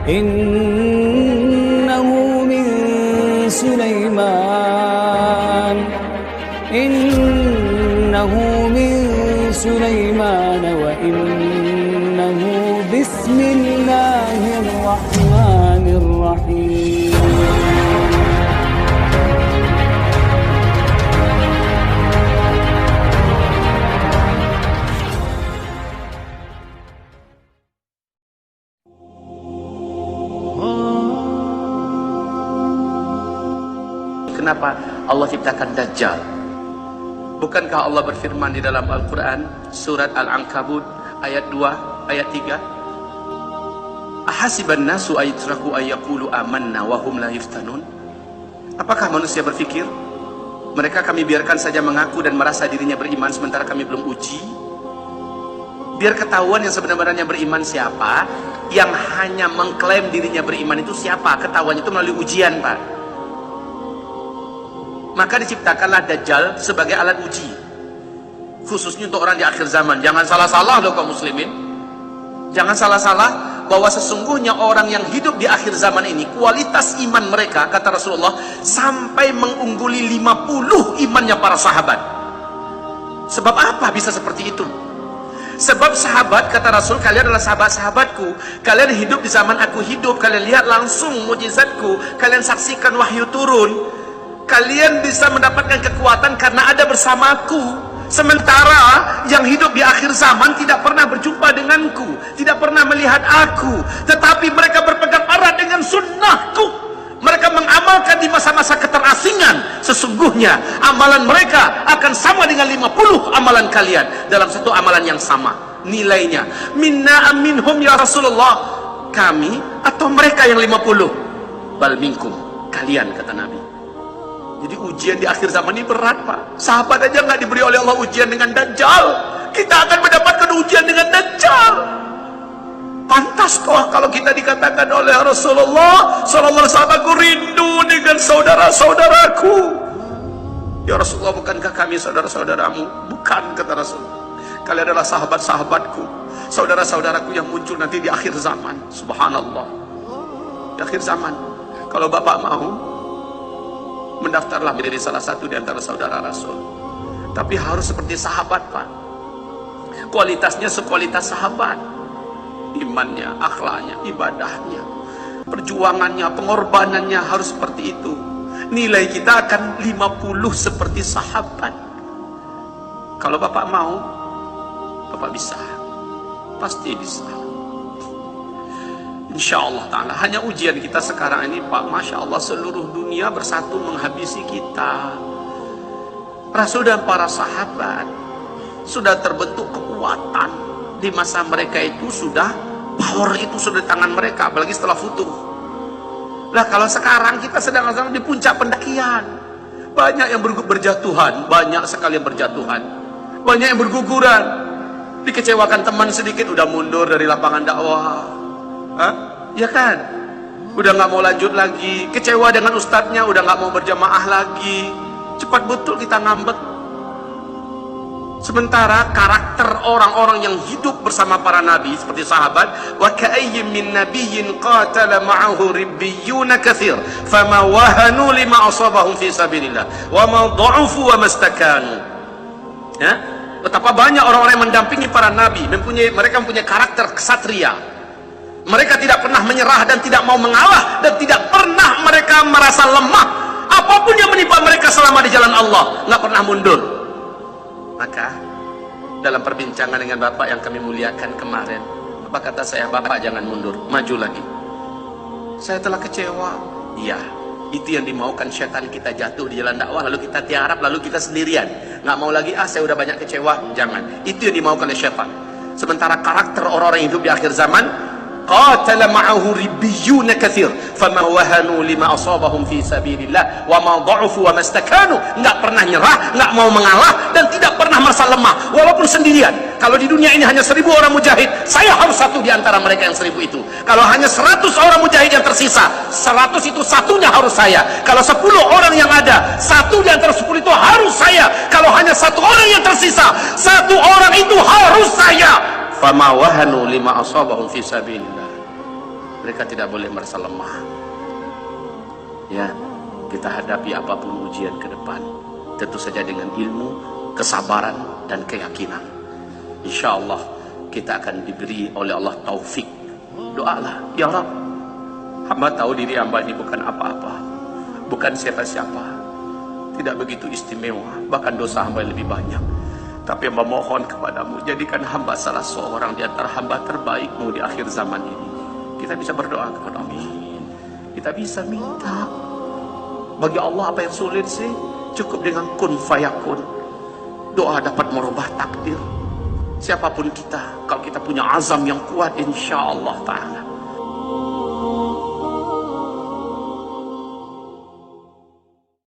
innahu min Sulaiman wa innahu bismillahirrahmanirrahim. Kenapa Allah ciptakan Dajjal? Bukankah Allah berfirman di dalam Al-Quran surat Al-Ankabut ayat 2 ayat 3, ahasiban nasu ayutraku ayyaqulu amanna wa hum la yuftanun? Apakah manusia berpikir mereka kami biarkan saja mengaku dan merasa dirinya beriman sementara kami belum uji? Biar ketahuan yang sebenarnya beriman siapa. Yang hanya mengklaim dirinya beriman itu siapa? Ketahuan itu melalui ujian, Pak. Maka diciptakanlah Dajjal sebagai alat uji, khususnya untuk orang di akhir zaman. Jangan salah-salah loh kaum muslimin, jangan salah-salah bahwa sesungguhnya orang yang hidup di akhir zaman ini kualitas iman mereka, kata Rasulullah, sampai mengungguli 50 imannya para sahabat. Sebab apa bisa seperti itu? Sebab sahabat, kata Rasul, kalian adalah sahabat-sahabatku, kalian hidup di zaman aku hidup, kalian lihat langsung mukjizatku, kalian saksikan wahyu turun, kalian bisa mendapatkan kekuatan karena ada bersamaku. Sementara yang hidup di akhir zaman tidak pernah berjumpa denganku, tidak pernah melihat aku, tetapi mereka berpegang erat dengan sunnahku. Mereka mengamalkan di masa-masa keterasingan. Sesungguhnya amalan mereka akan sama dengan 50 amalan kalian dalam satu amalan yang sama nilainya. Minna aminhum ya Rasulullah, kami atau mereka yang 50? Bal minkum, kalian, kata Nabi. Jadi ujian di akhir zaman ini berat, Pak. Sahabat aja nggak diberi oleh Allah ujian dengan Dajjal. Kita akan mendapatkan ujian dengan Dajjal. Pantas toh kalau kita dikatakan oleh Rasulullah sallallahu alaihi wasallam, aku rindu dengan saudara-saudaraku. Ya Rasulullah, bukankah kami saudara-saudaramu? Bukan, kata Rasul. Kalian adalah sahabat-sahabatku, saudara-saudaraku yang muncul nanti di akhir zaman. Subhanallah. Di akhir zaman, kalau Bapak mau, mendaftarlah menjadi salah satu di antara saudara Rasul. Tapi harus seperti sahabat, Pak. Kualitasnya sekualitas sahabat. Imannya, akhlaknya, ibadahnya, perjuangannya, pengorbanannya harus seperti itu. Nilai kita akan 50 seperti sahabat. Kalau Bapak mau, Bapak bisa. Pasti bisa. Insya Allah Ta'ala. Hanya ujian kita sekarang ini, Pak, Masya Allah, seluruh dunia bersatu menghabisi kita. Rasul dan para sahabat sudah terbentuk kekuatan. Di masa mereka itu sudah, power itu sudah di tangan mereka, apalagi setelah Futuh. Nah, kalau sekarang kita sedang di puncak pendakian, banyak yang berjatuhan, banyak sekali yang berjatuhan, banyak yang berguguran, dikecewakan teman sedikit udah mundur dari lapangan dakwah. Hah? Ya kan? Udah nggak mau lanjut lagi, kecewa dengan ustadznya, udah nggak mau berjamaah lagi. Cepat betul kita ngambek. Sementara karakter orang-orang yang hidup bersama para nabi seperti sahabat, wa ka'ayyin min nabiyyin qatala ma'ahu ribbiyuna katsir fama wahanu lima asabahum fi sabilillah wa ma dha'ufu wa mastakanu. Ya? Betapa banyak orang-orang yang mendampingi para nabi, mereka mempunyai karakter ksatria. Mereka tidak pernah menyerah dan tidak mau mengalah, dan tidak pernah mereka merasa lemah. Apapun yang menimpa mereka selama di jalan Allah, nggak pernah mundur. Maka dalam perbincangan dengan Bapak yang kami muliakan kemarin, Bapak kata saya, Bapak jangan mundur, maju lagi. Saya telah kecewa. Iya, itu yang dimaukan syaitan, kita jatuh di jalan dakwah, lalu kita tiarap, lalu kita sendirian. Nggak mau lagi, saya udah banyak kecewa. Jangan, itu yang dimaukan oleh syaitan. Sementara karakter orang-orang yang hidup di akhir zaman, qatala ma'ahu ribbiyuna katsir fama wahanu lima asabahum fi sabilillah wa ma dha'ufu wa mastakanu. Enggak pernah nyerah, enggak mau mengalah, dan tidak pernah merasa lemah walaupun sendirian. Kalau di dunia ini hanya 1000 orang mujahid, saya harus satu di antara mereka yang 1000 itu. Kalau hanya 100 orang mujahid yang tersisa, 100 itu satunya harus saya. Kalau 10 orang yang ada, satu di antara 10 itu harus saya. Kalau hanya 1 orang yang tersisa, 1 orang itu harus saya. Fama wahanu lima asabahum fi sabilillah. Mereka tidak boleh merasa lemah. Ya, kita hadapi apapun ujian ke depan, tentu saja dengan ilmu, kesabaran, dan keyakinan. Insya Allah kita akan diberi oleh Allah taufik. Doalah, ya Rabb, hamba tahu diri hamba ini bukan apa-apa, bukan siapa-siapa, tidak begitu istimewa, bahkan dosa hamba lebih banyak. Tapi hamba mohon kepadamu, jadikan hamba salah seorang di antara hamba terbaikmu di akhir zaman ini. Kita bisa berdoa kepada Allah. Kita bisa minta. Bagi Allah apa yang sulit sih? Cukup dengan kun fayakun. Doa dapat merubah takdir. Siapapun kita, kalau kita punya azam yang kuat, insya Allah ta'ala